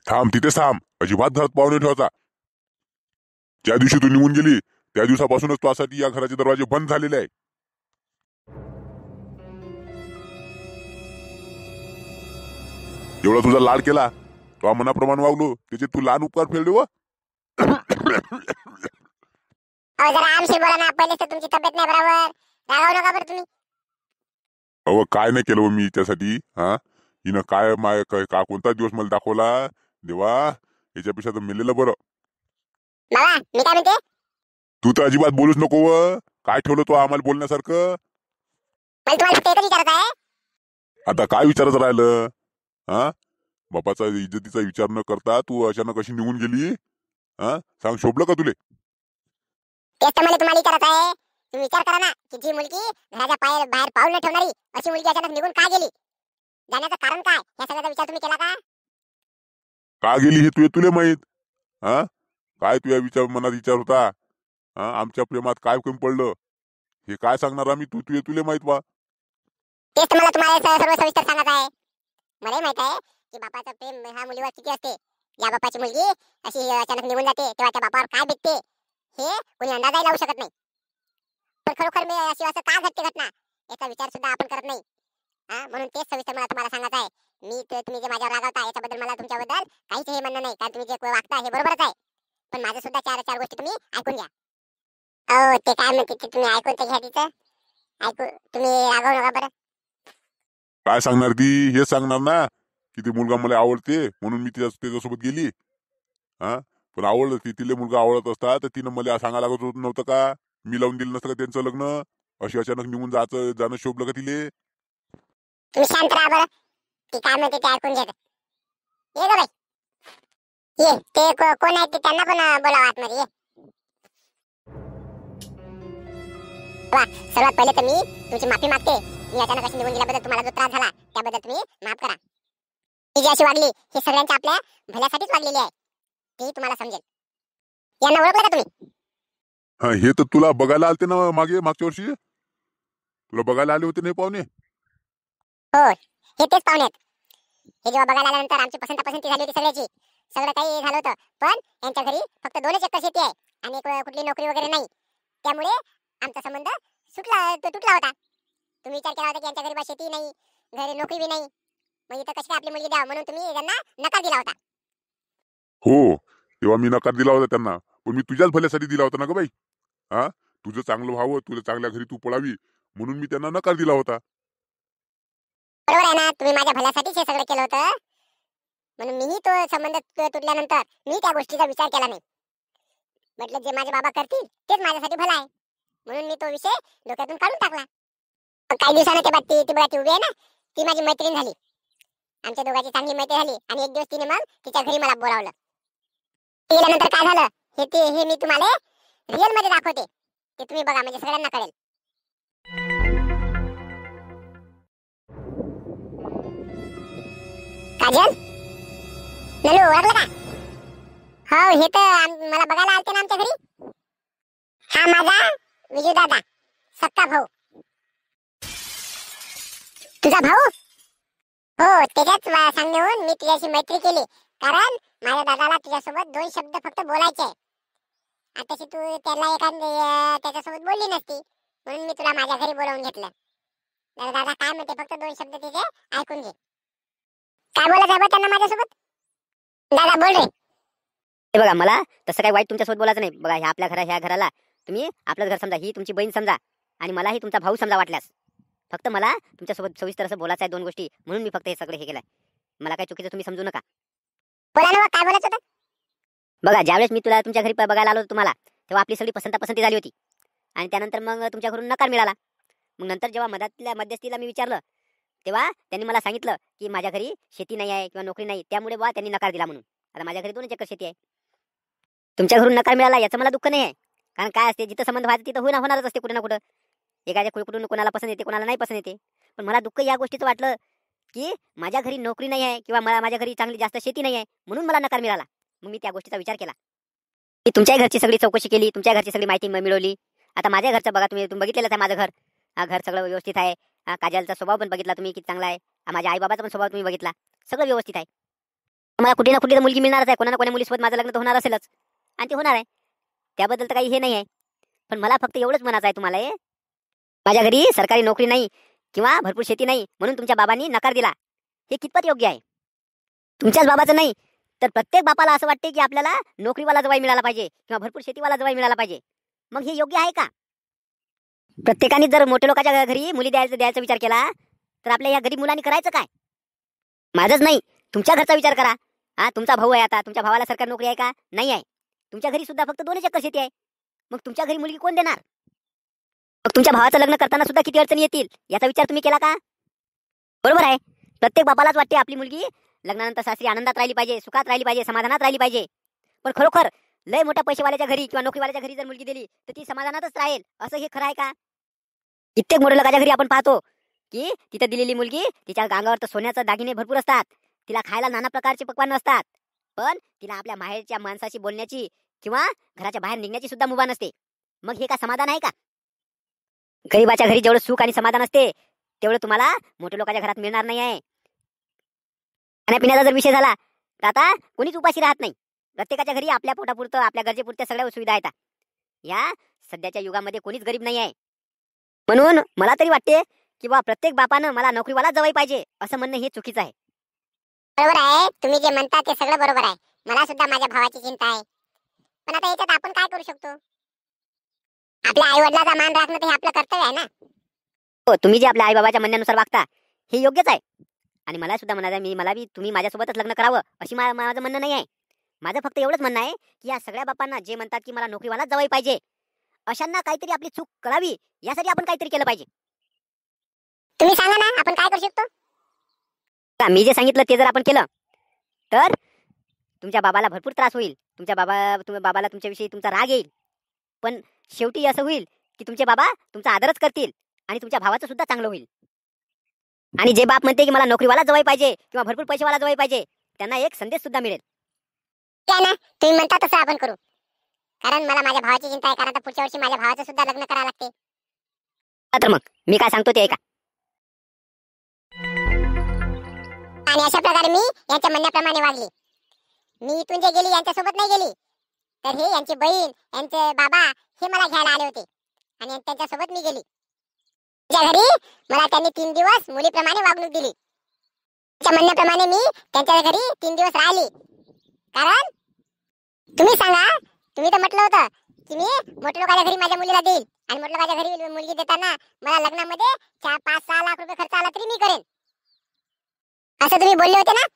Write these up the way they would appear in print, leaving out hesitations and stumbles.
थांब तिथेच थांब, अजिबात घरात पाहुणे ठेवायचा. ज्या दिवशी तू निघून गेली त्या दिवसापासूनच तुझ्यासाठी या घराचे दरवाजे बंद झालेले आहे. एवढा तुझा लाड केला, तो मनाप्रमाणे वागलो, त्याचे तू लहान उपकार फेडले व. अहो जरा आमशी बोला ना, पहिले तर तुमची तब्येत नाही बरोबर, रागावू नका बरं तुम्ही. अहो काय नाही केलं हो मी हिच्यासाठी. हिनं काय का कोणता दिवस मला दाखवला देवा, याच्यापेक्षा तर मेलेलं बरं. बाबा मी काय म्हणते, तू तर अजिबात बोलूच नको व. काय ठेवलं तो आम्हाला बोलण्यासारखं? मला तुम्हाला फक्त एकच विचारत आहे. आता काय विचारच राहिलं? बापाचा इज्जतीचा विचार न करता तू अचानक कशी निघून गेली? सांग, शोभलं का तुले? तेच तर मला तुम्हाला विचारत आहे. तुम्ही विचार करा ना, की जी मुलगी घराच्या बाहेर पाऊल न ठेवणारी अशी मुलगी अचानक निघून का गेली? जाण्याचं कारण काय, या सगळ्याचा विचार तुम्ही केला का? का गेली हे तुले माहित? काय तुझ्या मनात विचार होता? आमच्या प्रेमात काय कमी पडलं हे काय सांगणार आम्ही? तुले माहित बा. तेच तर मला तुम्हाला सर्व सविस्तर सांगत आहे. मलाही माहित आहे की बापाचं प्रेम ह्या मुलीवर किती असते. या बापाची मुलगी अशी अचानक निघून जाते तेव्हा त्या बापावर काय बीतते हे कोणी अंदाजही लावू शकत नाही. पण खरोखर मी अशी असं का घडते घटना याचा विचार सुद्धा आपण करत नाही. म्हणून तेच सविस्तर मला तुम्हाला सांगायचं आहे. तुम्ही जे माझ्यावर रागावता याच्याबद्दल मला तुमच्याबद्दल काहीच हे म्हणणं नाही, कारण तुम्ही जे वागता हे बरोबरच आहे. पण माझं सुद्धा चार गोष्टी तुम्ही ऐकून घ्या. अहो ते काय म्हणते ते तुम्ही ऐकून तर घ्या तिचं. तुम्ही रागवू नका बरं. काय सांगणार ती? हेच सांगणार ना की ती मुलगा मला आवडते म्हणून मी त्याच्यासोबत गेली. पण आवडलं, तिले मुलगा आवडत असता तर तिनं मला सांगायला लागत नव्हतं का? मी लावून दिलं नसतं का त्यांचं लग्न? अशी अचानक निघून जाणं शोभलं का तिले? तुम्ही शांत राहा बरं. ती काय म्हणते ते ऐकून घेत. ये ग बाई ये. ते कोण आहे ते त्यांना पण बोलावा आतमध्ये ये. सर्वात पहिले तर मी तुमची माफी मागते. मी अचानक अशी निघून गेल्याबद्दल तुम्हाला जो त्रास झाला त्याबद्दल तुम्ही माफ करा. मी जी अशी वागली हे सगळ्यांच्या आपल्या भल्यासाठीच वागलेली आहे, ते तुम्हाला समजेल. यांना ओळखलं का तुम्ही? हे तर तुला बघायला आलते ना मागच्या वर्षी. तुला बघायला आले होते नाही पाहुणे? हो हे तेच पाहुणे आहेत. हे जेव्हा बघायला आल्यानंतर आमची पसंती झाली होती सगळ्याची. सगळं काही झालं होतं, पण यांच्या घरी फक्त 2च एकर शेती आहे आणि कुठली नोकरी वगैरे नाही. त्यामुळे आमचा संबंध तुटला होता. तुम्ही विचार केला होता की यांच्या घरी शेती नाही, घरी नोकरी बी नाही, मग इथं कशी काय आपली मुलगी द्यावं, म्हणून तुम्ही त्यांना नकार दिला होता. हो, तेव्हा मी नकार दिला होता त्यांना, पण मी तुझ्याच भल्यासाठी दिला होता ना ग बाई. तुझं चांगलं व्हावं, तुझ्या चांगल्या घरी तू पळावी म्हणून मी त्यांना नकार दिला होता. बरोबर आहे ना, तुम्ही माझ्या भल्यासाठीच हे सगळं केलं होतं. म्हणून मीही तो संबंध तुटल्यानंतर मी त्या गोष्टीचा विचार केला नाही. म्हटलं जे माझे बाबा करतील तेच माझ्यासाठी भलं आहे, म्हणून मी तो विषय डोक्यातून काढून टाकला. काही दिवसानं ते बघा ती उभी आहे ना, ती माझी मैत्रीण झाली. आमच्या दोघांची चांगली मैत्री झाली आणि एक दिवस तिने मग तिच्या घरी मला बोलावलं. गेल्यानंतर काय झालं हे मी तुम्हाला रिअल मध्ये दाखवते. ते तुम्ही बघा, म्हणजे सगळ्यांना कळेल. काजल, नलू ओळखलं का? हो हे तर मला बघायला आलते ना आमच्या घरी. हा माझा विजू दादा, सक्का भाऊ. तुझा भाऊ? हो, त्याच्याच सांगण्याहून मी तुझ्याशी मैत्री केली, कारण माझ्या दादाला तुझ्यासोबत 2 शब्द फक्त बोलायचे. आताशी तू त्याच्यासोबत बोलली नसती, म्हणून मी तुला माझ्या घरी बोलावून घेतलं. दादा काय म्हणते फक्त 2 शब्द तिचे ऐकून घे. काय बोलत आहे बा त्यांना माझ्यासोबत? दादा बोल रे. हे बघा, मला तसं काही वाईट तुमच्यासोबत बोलायचं नाही. बघा, ह्या घराला तुम्ही आपलंच घर समजा, ही तुमची बहीण समजा आणि मलाही तुमचा भाऊ समजा वाटल्यास. फक्त मला तुमच्यासोबत सविस्तर असं बोलायचं आहे 2 गोष्टी, म्हणून मी फक्त हे सगळं हे केलंय. मला काही चुकीचं तुम्ही समजू नका. बोला ना, काय बोलायचं होतं? बघा, ज्यावेळेस मी तुला तुमच्या घरी बघायला आलो तुम्हाला, तेव्हा आपली सगळी पसंती झाली होती आणि त्यानंतर मग तुमच्या घरून नकार मिळाला. मग नंतर जेव्हा मध्यस्थीला मी विचारलं तेव्हा त्यांनी मला सांगितलं की माझ्या घरी शेती नाही आहे किंवा नोकरी नाही, त्यामुळे बा त्यांनी नकार दिला म्हणून. आता माझ्या घरी 2 एकर शेती आहे. तुमच्या घरून नकार मिळाला याचं मला दुःख नाही आहे, कारण काय असते, जिथं संबंध व्हायचं तिथं होणारच असते कुठे ना कुठं. एखाद्या कुठून कोणाला पसंत येते, कोणाला नाही पसंत येते. पण मला दुःख या गोष्टीचं वाटलं की माझ्या घरी नोकरी नाही आहे किंवा माझ्या घरी चांगली जास्त शेती नाही आहे, म्हणून मला नकार मिळाला. मग मी त्या गोष्टीचा विचार केला. मी तुमच्या घरची सगळी चौकशी केली, तुमच्या घरची सगळी माहिती मिळवली. आता माझ्या घरचं बघा, तुम्ही बघितलेलंच आहे माझं घर. घर सगळं व्यवस्थित आहे. काजलचा स्वभाव पण बघितला तुम्ही किती चांगला आहे. माझ्या आई बाबाचा पण स्वभाव तुम्ही बघितला, सगळं व्यवस्थित आहे. मला कुठे ना कुठे तर मुलगी मिळणारच आहे, कोणा ना कोणा मुलीसोबत माझं लग्न तर होणार असेलच, आणि ते होणार आहे. त्याबद्दल तर काही हे नाही आहे. पण मला फक्त एवढंच म्हणायचं आहे तुम्हाला, माझ्या घरी सरकारी नोकरी नाही किंवा भरपूर शेती नाही म्हणून तुमच्या बाबांनी नकार दिला, हे कितपत योग्य आहे? तुमच्याच बाबाचं नाही तर प्रत्येक बापाला असं वाटते की आपल्याला नोकरीवाला जवाई मिळाला पाहिजे किंवा भरपूर शेतीवाला जवाई मिळाला पाहिजे. मग हे योग्य आहे का? प्रत्येकाने जर मोठ्या लोकांच्या घरी मुली द्यायचा विचार केला तर आपल्या या गरीब मुलांनी करायचं काय? माझंच नाही, तुमच्या घरचा विचार करा. तुमचा भाऊ आहे, आता तुमच्या भावाला सरकारी नोकरी आहे का? नाही आहे. तुमच्या घरी सुद्धा फक्त 2 एकर शेती आहे. मग तुमच्या घरी मुलगी कोण देणार? मग तुमच्या भावाचं लग्न करताना सुद्धा किती अडचणी येतील याचा विचार तुम्ही केला का? बरोबर आहे. प्रत्येक बापालाच वाटते आपली मुलगी लग्नानंतर सासरी आनंदात राहिली पाहिजे, सुखात राहिली पाहिजे, समाधानात राहिली पाहिजे. पण खरोखर लय मोठ्या पैसेवाल्याच्या घरी किंवा नोकरीवाल्याच्या घरी जर मुलगी दिली तर ती समाधानातच राहील असं हे खरं आहे का? कित्येक मोठ्या लोकांच्या घरी आपण पाहतो की तिथं दिलेली मुलगी, तिच्या अंगावर तर सोन्याचे दागिने भरपूर असतात, तिला खायला नाना प्रकारचे पक्वान्न असतात, पण तिला आपल्या माहेरच्या माणसाशी बोलण्याची किंवा घराच्या बाहेर निघण्याची सुद्धा मुभा नसते. मग हे का समाधान आहे का? गरीबाच्या घरी जेवढं सुख आणि समाधान असते तेवढं तुम्हाला मोठ्या लोकांच्या घरात मिळणार नाही आहे. खाण्यापिण्याचा जर विषय झाला तर आता कोणीच उपाशी राहत नाही. प्रत्येकाच्या घरी आपल्या पोटापुरतं, आपल्या गरजेपुरत्या सगळ्या सुविधा आहेत. या सध्याच्या युगामध्ये कोणीच गरीब नाही आहे. म्हणून मला तरी वाटते की बा प्रत्येक बापानं मला नोकरीवाला जवाई पाहिजे असं म्हणणं हे चुकीचं आहे. बरोबर आहे, तुम्ही जे म्हणता ते सगळं बरोबर आहे. मला सुद्धा माझ्या भावाची चिंता आहे. पण आता याच्यात आपण काय करू शकतो? आपल्या आई वडिलांचा मान राखणं तर हे आपलं कर्तव्य आहे ना. हो, तुम्ही जे आपल्या आई बाबाच्या म्हणण्यानुसार वागता हे योग्यच आहे. आणि मला सुद्धा म्हणायचं आहे, मला बी तुम्ही माझ्यासोबतच लग्न करावं अशी माझं म्हणणं नाही आहे. माझं फक्त एवढंच म्हणणं आहे की या सगळ्या बापांना जे म्हणतात की मला नोकरीवाला जवाई पाहिजे, अशांना काहीतरी आपली चूक कळावी यासाठी आपण काहीतरी केलं पाहिजे. तुम्ही सांगा ना, आपण काय करू शकतो? मी जे सांगितलं ते जर आपण केलं तर तुमच्या बाबाला भरपूर त्रास होईल. तुम्ही बाबाला तुमच्याविषयी तुमचा राग येईल. पण शेवटी असं होईल की तुमचे बाबा तुमचा आदरच करतील आणि तुमच्या भावाचं सुद्धा चांगलं होईल. आणि जे बाप म्हणते की मला नोकरीवाला जवाई पाहिजे किंवा भरपूर पैसेवाला जवाई पाहिजे, त्यांना एक संदेश सुद्धा मिळेल. काय ना, तुम्ही म्हणता तसं आपण करू. कारण मला माझ्या भावाची चिंता आहे. कारण आता पुढच्या वर्षी माझ्या भावाचं सुद्धा लग्न करावं लागते. तर मग मी काय सांगतो ते ऐका. आणि अशा प्रकारे मी यांच्या म्हणण्याप्रमाणे वागली. मी इथून जे गेली यांच्यासोबत नाही गेली, तर हे यांची बहीण, यांचे बाबा हे मला घ्यायला आले होते आणि त्यांच्यासोबत मी गेली. त्यांच्या घरी मला त्यांनी 3 दिवस मुलीप्रमाणे वागणूक दिली. त्यांच्या म्हणण्याप्रमाणे मी त्यांच्या घरी 3 दिवस राहिली. कारण तुम्ही सांगा, तुम्ही तर म्हटलं होतं की मी मोठ्या लोकांच्या घरी माझ्या मुलीला देईल आणि मोठ्या लोकांच्या घरी मुलगी देताना मला लग्नामध्ये 4-5-6 लाख रुपये खर्च आला तरी मी करेन, असं तुम्ही बोलले होते ना?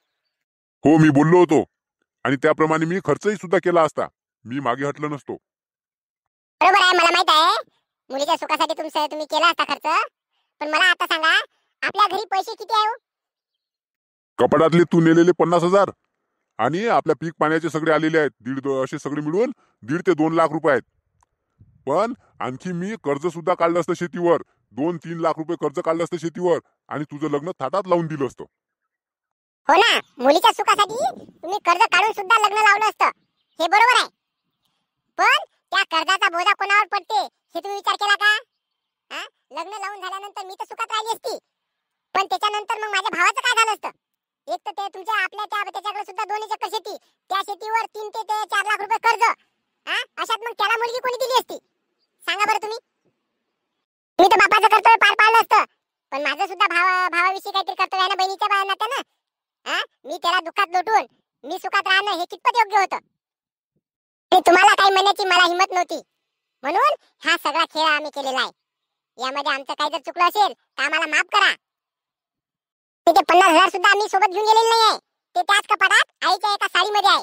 हो, मी बोललो होतो आणि त्याप्रमाणे मी खर्चही सुद्धा केला असता. मी मागे हटलो नसतो. बरोबर आहे, मला माहित आहे मुलीच्या सुखासाठी तुम्ही केला असता खर्च. पण मला आता सांगा, आपल्या घरी पैसे किती आहे? कपाटातले तू नेलेले 50,000 आणि आपल्या पीक पाण्याचे सगळे आलेले आहेत, असे सगळे मिळून 1.5 ते 2 लाख रुपये आहेत. पण आणखी मी कर्ज सुद्धा काढलं असतं शेतीवर, 2-3 लाख रुपये कर्ज काढलं असतं शेतीवर आणि तुझं लग्न थाटात लावून दिलं असतं. हो ना, मुलीच्या सुखासाठी तुम्ही कर्ज काढून सुद्धा लग्न लावलं असतं, हे बरोबर आहे. पण त्या कर्जाचा बोजा कोणावर पडते हे तुम्ही विचार केला का? लग्न लावून झाल्यानंतर मी तर सुखात राहिली असती, पण त्याच्यानंतर मग माझ्या भावाचं काय झालं असतं? एक तर ते तुमच्या त्याच्याकडे सुद्धा 2 एकर शेती, त्या शेतीवर 3 ते 4 लाख रुपये कर्ज. अशात मग त्याला मुलगी कोणी दिली असती? सांगा बरं तुम्ही. मी तर बापाचं कर्तव्य पार पाडलं असतं, पण माझं सुद्धा भावाविषयी काहीतरी कर्तव्य आहे ना, बहिणीच्या नात्यानं. मी त्याला दुःखात लोटून मी सुखात राहणं हे कितपत योग्य होतं? आणि तुम्हाला काही म्हणण्याची मला हिंमत नव्हती, म्हणून हा सगळा खेळ आम्ही केलेला आहे. यामध्ये आमचं काही जर चुकलं असेल तर आम्हाला माफ करा. ते 50,000 सुद्धा आम्ही सोबत घेऊन गेलेले नाही आहे. ते त्याच कपाटात आईच्या एका साडीमध्ये आहे.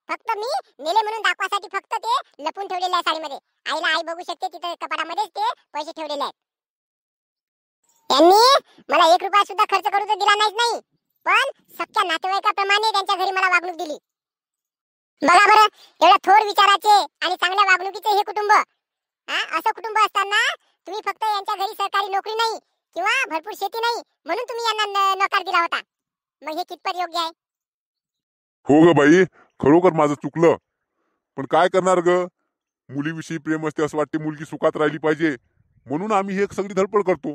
फक्त मी नेले म्हणून दाखवासाठी फक्त ते लपून ठेवलेले आहे साडीमध्ये. आईला आई बघू शकते, तिथे कपाटामध्येच ते पैसे ठेवलेले आहेत. त्यांनी मला 1 रुपया सुद्धा खर्च करू तर दिला नाही, पण सख्या नातेवाईकाप्रमाणे त्यांच्या घरी मला वागणूक दिली. बघा बरं, एवढ्या थोर विचाराचे आणि चांगल्या वागणुकीचे हे कुटुंब, असं कुटुंब असताना तुम्ही फक्त यांच्या घरी सरकारी नोकरी नाही किंवा भरपूर शेती नाही म्हणून तुम्ही यांना नकार दिला होता. मग हे कितपत योग्य आहे? हो ग बाई, खरोखर माझं चुकलं. पण काय करणार ग, मुलीविषयी प्रेम असते, असं वाटते मुलगी सुखात राहिली पाहिजे, म्हणून आम्ही हे सगळी धडपड करतो.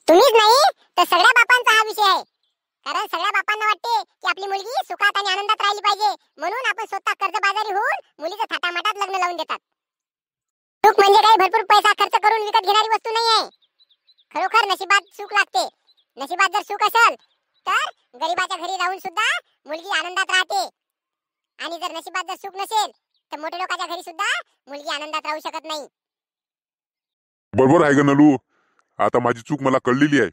तुम्हीच नाही तर सगळ्या बापांचा हा विषय आहे. कारण सगळ्या बापांना वाटते की आपली मुलगी सुखात आणि आनंदात राहिली पाहिजे, म्हणून आपण स्वतः कर्जबाजारी होऊन मुलीचं थाटामाटात लग्न लावून देतात. सुख म्हणजे काही भरपूर पैसा खर्च करून विकत घेणारी वस्तू नाही आहे. खरोखर नशिबात सुख लागते. नशिबात जर सुख असेल तर गरीबाच्या घरी राहून सुद्धा मुलगी आनंदात राहते, आणि जर नशिबात जर सुख नसेल तर मोठ्या लोकांच्या घरी सुद्धा मुलगी आनंदात राहू शकत नाही. बरोबर आहे का नलू? आता माझी चूक मला कळलेली आहे.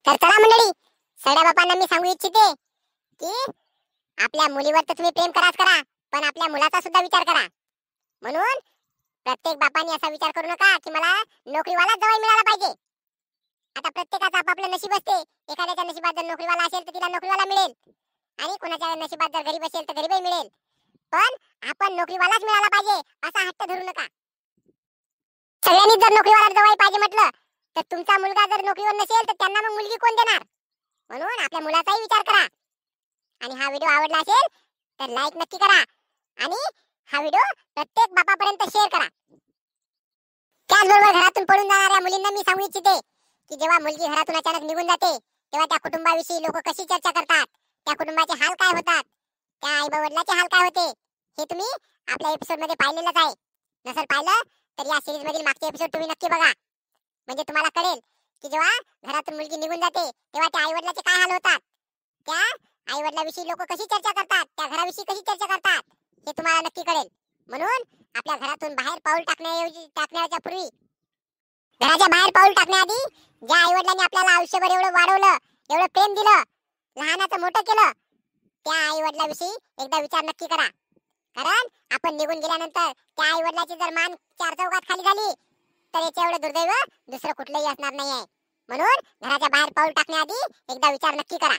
तर चला मंडळी, सगळ्या बापांना मी सांगू इच्छिते की आपल्या मुलीवर तर तुम्ही प्रेम कराच करा, पण आपल्या मुलाचा सुद्धा विचार करा. म्हणून प्रत्येक बापाने असा विचार करू नका की मला नोकरीवालाच जवळ मिळाला पाहिजे. आता प्रत्येकाचं आपापलं नशीब असते. एखाद्याच्या नशिबात जर नोकरीवाला असेल तर तिला नोकरीवाला मिळेल, आणि कोणाच्या नशिबात जर गरीब असेल तर गरीबही मिळेल. पण आपण नोकरीवालाच मिळाला पाहिजे असा हट्ट धरू नका. सगळ्यांनी जर नोकरीवाला जवळ पाहिजे म्हटलं तर तुमचा मुलगा जर नोकरीवर नसेल तर त्यांना मग मुलगी कोण देणार? म्हणून आपल्या मुलाचाही विचार करा. आणि हा व्हिडिओ आवडला असेल तर लाईक नक्की करा, आणि हा व्हिडिओ प्रत्येक बापापर्यंत शेअर करा. त्याचबरोबर घरातून पळून जाणाऱ्या मुलींना मी सांगू इच्छिते की जेव्हा मुलगी घरातून अचानक निघून जाते तेव्हा त्या कुटुंबाविषयी लोक कशी चर्चा करतात, त्या कुटुंबाचे हाल काय होतात, त्या आई वडिलांचे हाल काय होते, हे तुम्ही आपल्या एपिसोड मध्ये पाहिलेलंच आहे. नसेल पाहिलं तर या सिरीज मधील मागचे एपिसोड तुम्ही नक्की बघा. म्हणजे तुम्हाला कळेल की जेव्हा घरातून मुलगी निघून जाते तेव्हा त्या आई वडिलांचे काय हाल होतात, त्या आई वडिलांविषयी लोक कशी चर्चा करतात, त्या घराविषयी कशी चर्चा करतात, हे तुम्हाला नक्की कळेल. म्हणून आपल्या घरातून बाहेर पाऊल टाकण्याच्या पूर्वी, घराच्या बाहेर पाऊल टाकण्याआधी ज्या आई वडिलांनी आपल्याला आयुष्यभर एवढं वाढवलं, एवढं प्रेम दिलं, लहानाचं मोठं केलं, त्या आई वडिलांविषयी एकदा विचार नक्की करा. कारण आपण निघून गेल्यानंतर त्या आई वडिलांची जर मान चार चौकात खाली झाली तर याच्या एवढं दुर्दैव दुसरं कुठलंही असणार नाही आहे. म्हणून घराच्या बाहेर पाऊल टाकण्याआधी एकदा विचार नक्की करा.